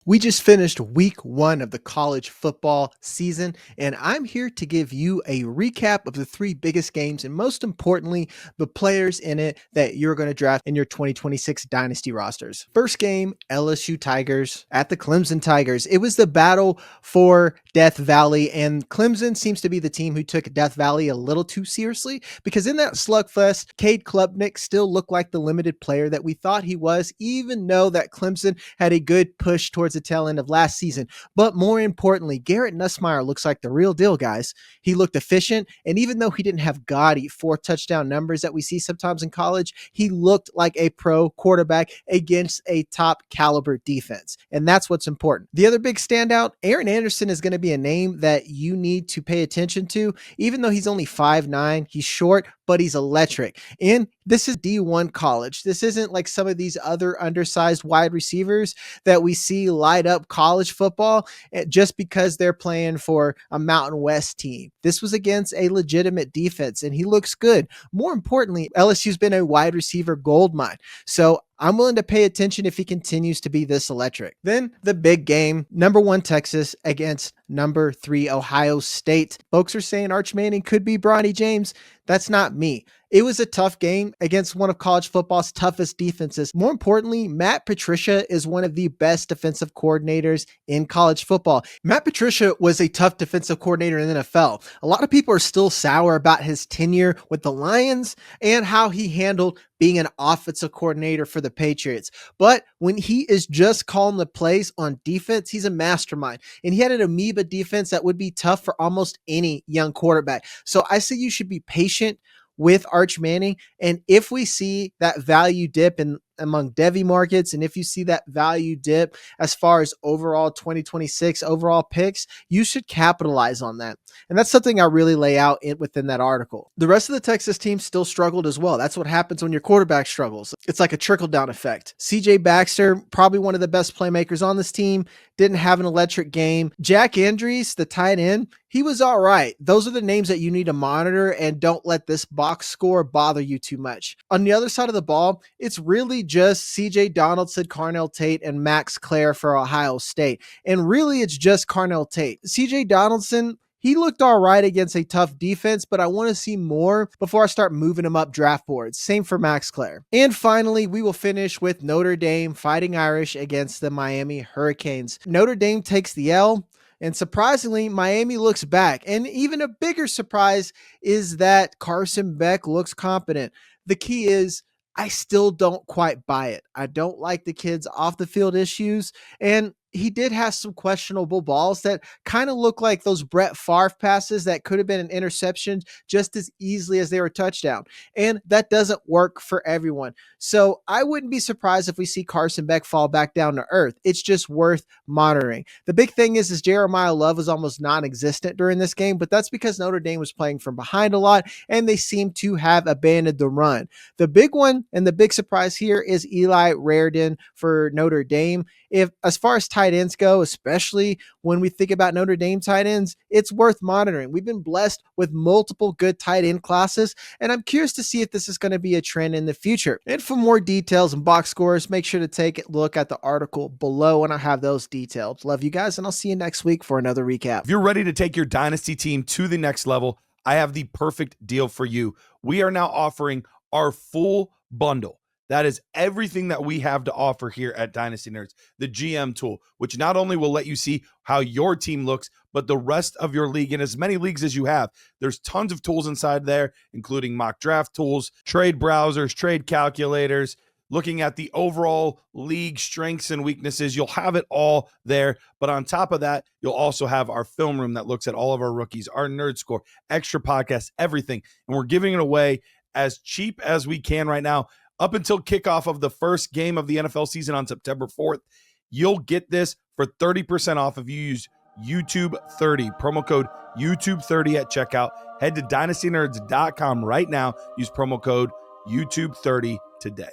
We just finished week 1 of the college football season, and I'm here to give you a recap of the 3 biggest games and most importantly, the players in it that you're going to draft in your 2026 Dynasty rosters. First game, LSU Tigers at the Clemson Tigers. It was the battle for Death Valley, and Clemson seems to be the team who took Death Valley a little too seriously because in that slugfest, Cade Klubnik still looked like the limited player that we thought he was, even though that Clemson had a good push towards the tail end of last season. But more importantly, Garrett Nussmeier looks like the real deal, guys. He looked efficient, and even though he didn't have gaudy 4 touchdown numbers that we see sometimes in college, he looked like a pro quarterback against a top caliber defense. And that's what's important. The other big standout, Aaron Anderson is going to be a name that you need to pay attention to. Even though he's only 5'9", he's short, but he's electric. And this is D1 college. This isn't like some of these other undersized wide receivers that we see light up college football just because they're playing for a Mountain West team. This was against a legitimate defense, and he looks good. More importantly, LSU's been a wide receiver goldmine. So I'm willing to pay attention if he continues to be this electric. Then the big game, number 1 Texas against number 3 Ohio State. Folks are saying Arch Manning could be Bronny James. That's not me. It was a tough game against one of college football's toughest defenses. More importantly, Matt Patricia is one of the best defensive coordinators in college football. Matt Patricia was a tough defensive coordinator in the NFL. A lot of people are still sour about his tenure with the Lions and how he handled being an offensive coordinator for the Patriots. But when he is just calling the plays on defense, he's a mastermind. And he had an amoeba defense that would be tough for almost any young quarterback. So I say you should be patient with Arch Manning. And if we see that value dip among Devy markets, and if you see that value dip as far as overall 2026 overall picks, you should capitalize on that. And that's something I really lay out within that article. The rest of the Texas team still struggled as well. That's what happens when your quarterback struggles. It's like a trickle-down effect. CJ Baxter, probably one of the best playmakers on this team, didn't have an electric game. Jack Andrews, the tight end, he was all right. Those are the names that you need to monitor, and don't let this box score bother you too much. On the other side of the ball, it's really just CJ Donaldson, Carnell Tate, and Max Klare for Ohio State. And really, it's just Carnell Tate. CJ Donaldson, he looked all right against a tough defense, but I want to see more before I start moving him up draft boards. Same for Max Klare. And finally, we will finish with Notre Dame Fighting Irish against the Miami Hurricanes. Notre Dame takes the L. And surprisingly, Miami looks back. And even a bigger surprise is that Carson Beck looks competent. The key is, I still don't quite buy it. I don't like the kid's off the field issues. And he did have some questionable balls that kind of look like those Brett Favre passes that could have been an interception just as easily as they were a touchdown. And that doesn't work for everyone. So I wouldn't be surprised if we see Carson Beck fall back down to earth. It's just worth monitoring. The big thing is Jeremiyah Love was almost non-existent during this game, but that's because Notre Dame was playing from behind a lot and they seem to have abandoned the run. The big one and the big surprise here is Eli Raridon for Notre Dame. If as far as tight ends go, especially when we think about Notre Dame tight ends, it's worth monitoring. We've been blessed with multiple good tight end classes, and I'm curious to see if this is going to be a trend in the future. And for more details and box scores, make sure to take a look at the article below, and I'll have those detailed. Love you guys, and I'll see you next week for another recap. If you're ready to take your Dynasty team to the next level, I have the perfect deal for you. We are now offering our full bundle. That is everything that we have to offer here at Dynasty Nerds. The GM tool, which not only will let you see how your team looks, but the rest of your league and as many leagues as you have. There's tons of tools inside there, including mock draft tools, trade browsers, trade calculators, looking at the overall league strengths and weaknesses. You'll have it all there. But on top of that, you'll also have our film room that looks at all of our rookies, our nerd score, extra podcasts, everything. And we're giving it away as cheap as we can right now. Up until kickoff of the first game of the NFL season on September 4th, you'll get this for 30% off if you use YouTube30, promo code YouTube30 at checkout. Head to dynastynerds.com right now. Use promo code YouTube30 today.